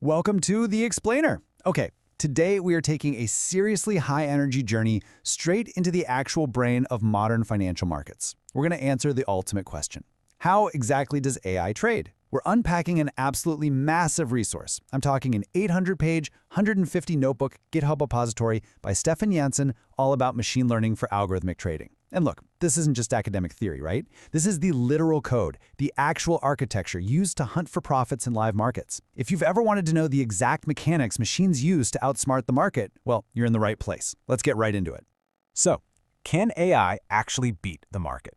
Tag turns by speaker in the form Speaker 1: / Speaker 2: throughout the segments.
Speaker 1: Welcome to The Explainer. Okay, today we are taking a seriously high-energy journey straight into the actual brain of modern financial markets. We're going to answer the ultimate question. How exactly does AI trade? We're unpacking an absolutely massive resource. I'm talking an 800-page, 150-notebook GitHub repository by Stefan Janssen all about machine learning for algorithmic trading. And look, this isn't just academic theory, right? This is the literal code, the actual architecture used to hunt for profits in live markets. If you've ever wanted to know the exact mechanics machines use to outsmart the market, well, you're in the right place. Let's get right into it.
Speaker 2: So, can AI actually beat the market?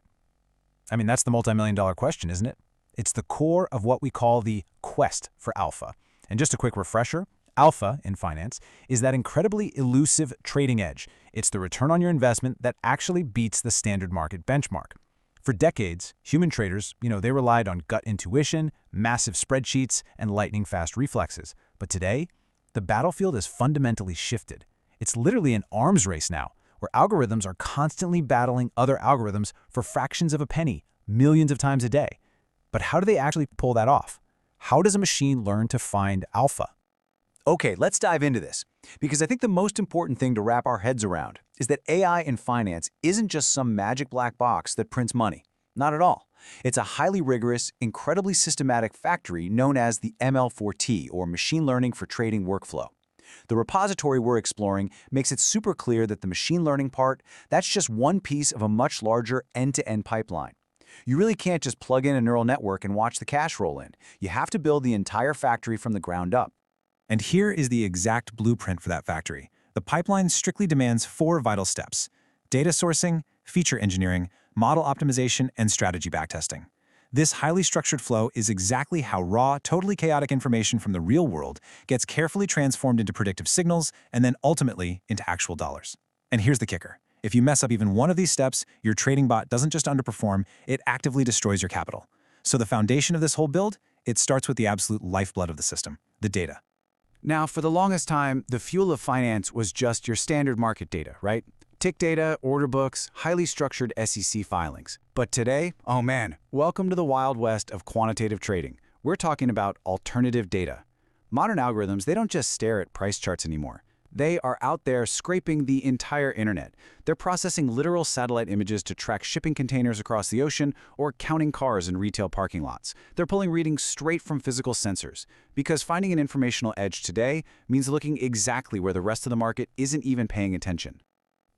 Speaker 2: I mean, that's the multi-million-dollar question, isn't it? It's the core of what we call the quest for alpha. And just a quick refresher, alpha in finance is that incredibly elusive trading edge. It's the return on your investment that actually beats the standard market benchmark. For decades, human traders, they relied on gut intuition, massive spreadsheets, and lightning-fast reflexes. But today, the battlefield has fundamentally shifted. It's literally an arms race now, where algorithms are constantly battling other algorithms for fractions of a penny, millions of times a day. But how do they actually pull that off? How does a machine learn to find alpha?
Speaker 1: Okay, let's dive into this, because I think the most important thing to wrap our heads around is that AI in finance isn't just some magic black box that prints money. Not at all. It's a highly rigorous, incredibly systematic factory known as the ML4T, or Machine Learning for Trading Workflow. The repository we're exploring makes it super clear that the machine learning part, that's just one piece of a much larger end-to-end pipeline. You really can't just plug in a neural network and watch the cash roll in. You have to build the entire factory from the ground up.
Speaker 2: And here is the exact blueprint for that factory. The pipeline strictly demands 4 vital steps: data sourcing, feature engineering, model optimization, and strategy backtesting. This highly structured flow is exactly how raw, totally chaotic information from the real world gets carefully transformed into predictive signals and then ultimately into actual dollars. And here's the kicker. If you mess up even one of these steps, your trading bot doesn't just underperform, it actively destroys your capital. So the foundation of this whole build, it starts with the absolute lifeblood of the system, the data.
Speaker 1: Now, for the longest time, the fuel of finance was just your standard market data, right? Tick data, order books, highly structured SEC filings. But today, oh man, welcome to the Wild West of quantitative trading. We're talking about alternative data. Modern algorithms, they don't just stare at price charts anymore. They are out there scraping the entire internet. They're processing literal satellite images to track shipping containers across the ocean or counting cars in retail parking lots. They're pulling readings straight from physical sensors. Because finding an informational edge today means looking exactly where the rest of the market isn't even paying attention.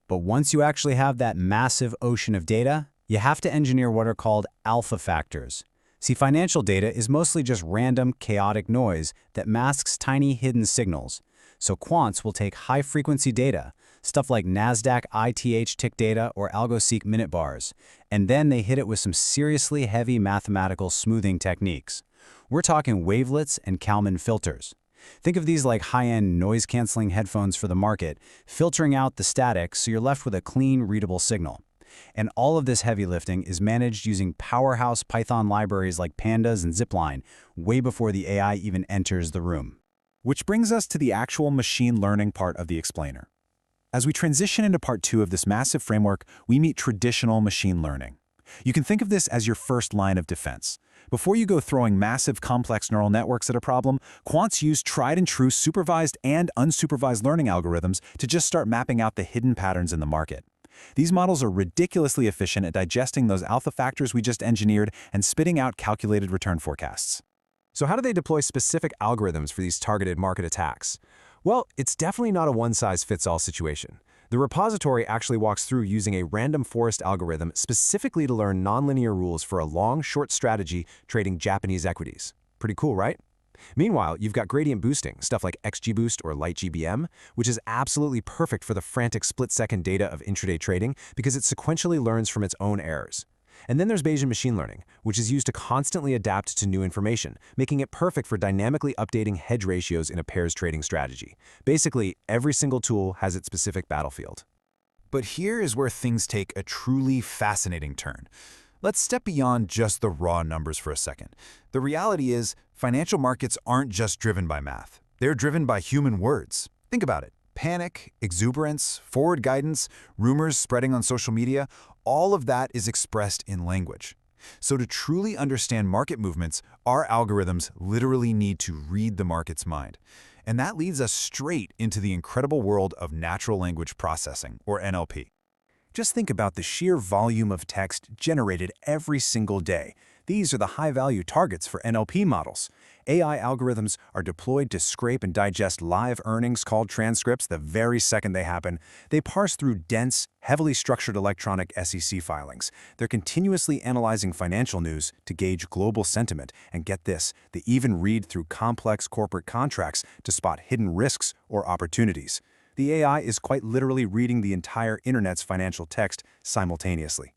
Speaker 3: But once you actually have that massive ocean of data, you have to engineer what are called alpha factors. See, financial data is mostly just random, chaotic noise that masks tiny hidden signals. So quants will take high-frequency data, stuff like NASDAQ ITH tick data or AlgoSeq minute bars, and then they hit it with some seriously heavy mathematical smoothing techniques. We're talking wavelets and Kalman filters. Think of these like high-end noise-canceling headphones for the market, filtering out the static so you're left with a clean, readable signal. And all of this heavy lifting is managed using powerhouse Python libraries like Pandas and Zipline way before the AI even enters the room.
Speaker 2: Which brings us to the actual machine learning part of the explainer. As we transition into part 2 of this massive framework, we meet traditional machine learning. You can think of this as your first line of defense. Before you go throwing massive complex neural networks at a problem, quants use tried and true supervised and unsupervised learning algorithms to just start mapping out the hidden patterns in the market. These models are ridiculously efficient at digesting those alpha factors we just engineered and spitting out calculated return forecasts. So how do they deploy specific algorithms for these targeted market attacks? Well, it's definitely not a one-size-fits-all situation. The repository actually walks through using a random forest algorithm specifically to learn nonlinear rules for a long-short strategy trading Japanese equities. Pretty cool, right? Meanwhile, you've got gradient boosting, stuff like XGBoost or LightGBM, which is absolutely perfect for the frantic split-second data of intraday trading because it sequentially learns from its own errors. And then there's Bayesian machine learning, which is used to constantly adapt to new information, making it perfect for dynamically updating hedge ratios in a pairs trading strategy. Basically, every single tool has its specific battlefield.
Speaker 1: But here is where things take a truly fascinating turn. Let's step beyond just the raw numbers for a second. The reality is, financial markets aren't just driven by math. They're driven by human words. Think about it. Panic, exuberance, forward guidance, rumors spreading on social media, all of that is expressed in language.
Speaker 2: So to truly understand market movements, our algorithms literally need to read the market's mind. And that leads us straight into the incredible world of natural language processing, or NLP. Just think about the sheer volume of text generated every single day. These are the high-value targets for NLP models. AI algorithms are deployed to scrape and digest live earnings called transcripts the very second they happen. They parse through dense, heavily structured electronic SEC filings. They're continuously analyzing financial news to gauge global sentiment. And get this, they even read through complex corporate contracts to spot hidden risks or opportunities. The AI is quite literally reading the entire internet's financial text simultaneously.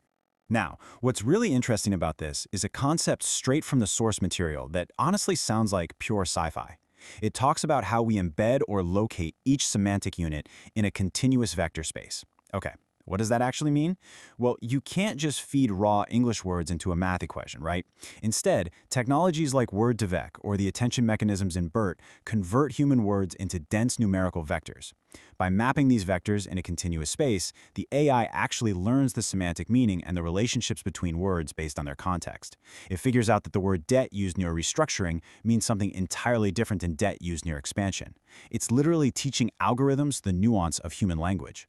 Speaker 3: Now, what's really interesting about this is a concept straight from the source material that honestly sounds like pure sci-fi. It talks about how we embed or locate each semantic unit in a continuous vector space. Okay, what does that actually mean? Well, you can't just feed raw English words into a math equation, right? Instead, technologies like Word2Vec or the attention mechanisms in BERT convert human words into dense numerical vectors. By mapping these vectors in a continuous space, the AI actually learns the semantic meaning and the relationships between words based on their context. It figures out that the word debt used near restructuring means something entirely different than debt used near expansion. It's literally teaching algorithms the nuance of human language.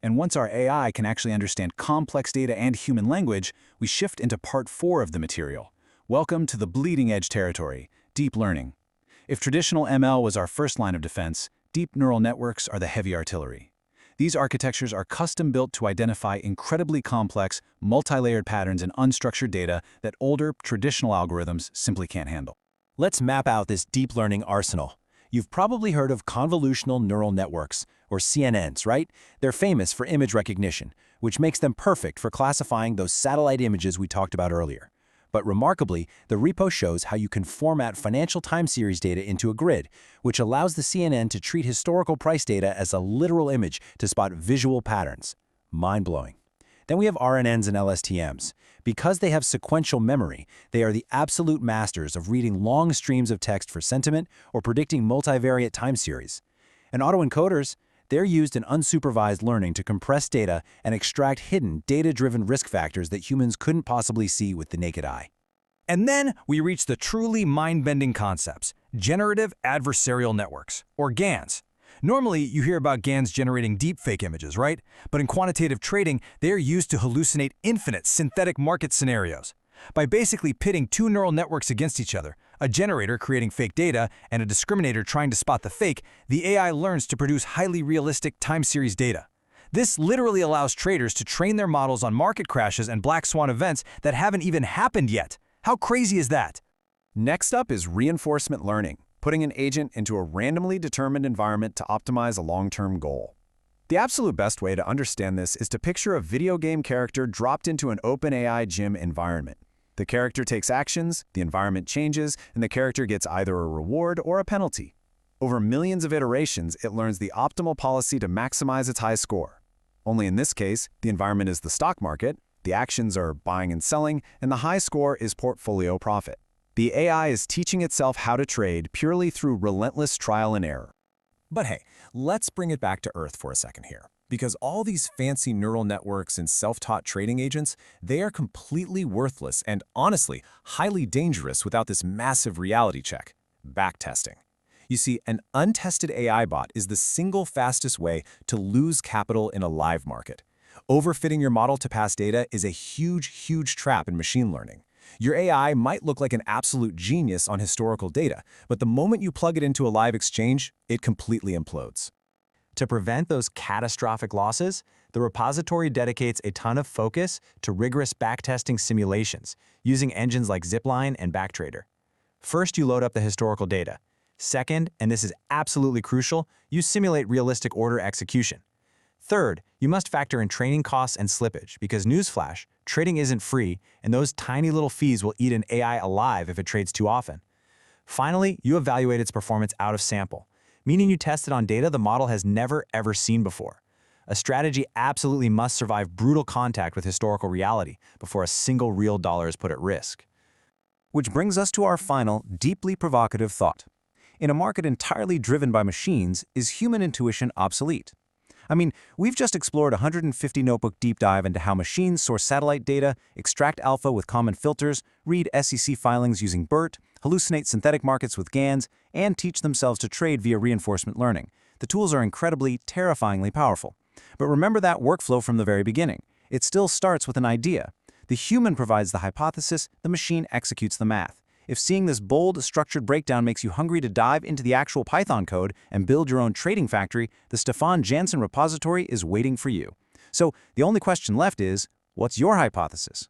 Speaker 3: And once our AI can actually understand complex data and human language, we shift into part 4 of the material. Welcome to the bleeding edge territory, deep learning. If traditional ML was our first line of defense, deep neural networks are the heavy artillery. These architectures are custom-built to identify incredibly complex, multi-layered patterns in unstructured data that older, traditional algorithms simply can't handle.
Speaker 4: Let's map out this deep learning arsenal. You've probably heard of convolutional neural networks, or CNNs, right? They're famous for image recognition, which makes them perfect for classifying those satellite images we talked about earlier. But remarkably, the repo shows how you can format financial time series data into a grid, which allows the CNN to treat historical price data as a literal image to spot visual patterns. Mind-blowing. Then we have RNNs and LSTMs. Because they have sequential memory, they are the absolute masters of reading long streams of text for sentiment or predicting multivariate time series. And autoencoders, they're used in unsupervised learning to compress data and extract hidden, data-driven risk factors that humans couldn't possibly see with the naked eye.
Speaker 5: And then we reach the truly mind-bending concepts, generative adversarial networks, or GANs. Normally, you hear about GANs generating deepfake images, right? But in quantitative trading, they are used to hallucinate infinite synthetic market scenarios. By basically pitting two neural networks against each other, a generator creating fake data and a discriminator trying to spot the fake, the AI learns to produce highly realistic time series data. This literally allows traders to train their models on market crashes and black swan events that haven't even happened yet. How crazy is that?
Speaker 2: Next up is reinforcement learning, putting an agent into a randomly determined environment to optimize a long-term goal. The absolute best way to understand this is to picture a video game character dropped into an OpenAI gym environment. The character takes actions, the environment changes, and the character gets either a reward or a penalty. Over millions of iterations, it learns the optimal policy to maximize its high score. Only in this case, the environment is the stock market, the actions are buying and selling, and the high score is portfolio profit. The AI is teaching itself how to trade purely through relentless trial and error.
Speaker 4: But hey, let's bring it back to Earth for a second here. Because all these fancy neural networks and self-taught trading agents, they are completely worthless and honestly, highly dangerous without this massive reality check, backtesting. You see, an untested AI bot is the single fastest way to lose capital in a live market. Overfitting your model to past data is a huge trap in machine learning. Your AI might look like an absolute genius on historical data, but the moment you plug it into a live exchange, it completely implodes.
Speaker 3: To prevent those catastrophic losses, the repository dedicates a ton of focus to rigorous backtesting simulations using engines like Zipline and Backtrader. First, you load up the historical data. Second, and this is absolutely crucial, you simulate realistic order execution. Third, you must factor in training costs and slippage because newsflash, trading isn't free, and those tiny little fees will eat an AI alive if it trades too often. Finally, you evaluate its performance out of sample, meaning you test it on data the model has never ever seen before. A strategy absolutely must survive brutal contact with historical reality before a single real dollar is put at risk.
Speaker 2: Which brings us to our final, deeply provocative thought. In a market entirely driven by machines, is human intuition obsolete?
Speaker 4: I mean, we've just explored a 150 notebook deep dive into how machines source satellite data, extract alpha with common filters, read SEC filings using BERT, hallucinate synthetic markets with GANs, and teach themselves to trade via reinforcement learning. The tools are incredibly, terrifyingly powerful. But remember that workflow from the very beginning. It still starts with an idea. The human provides the hypothesis, the machine executes the math. If seeing this bold, structured breakdown makes you hungry to dive into the actual Python code and build your own trading factory, the Stefan Janssen repository is waiting for you. So the only question left is, what's your hypothesis?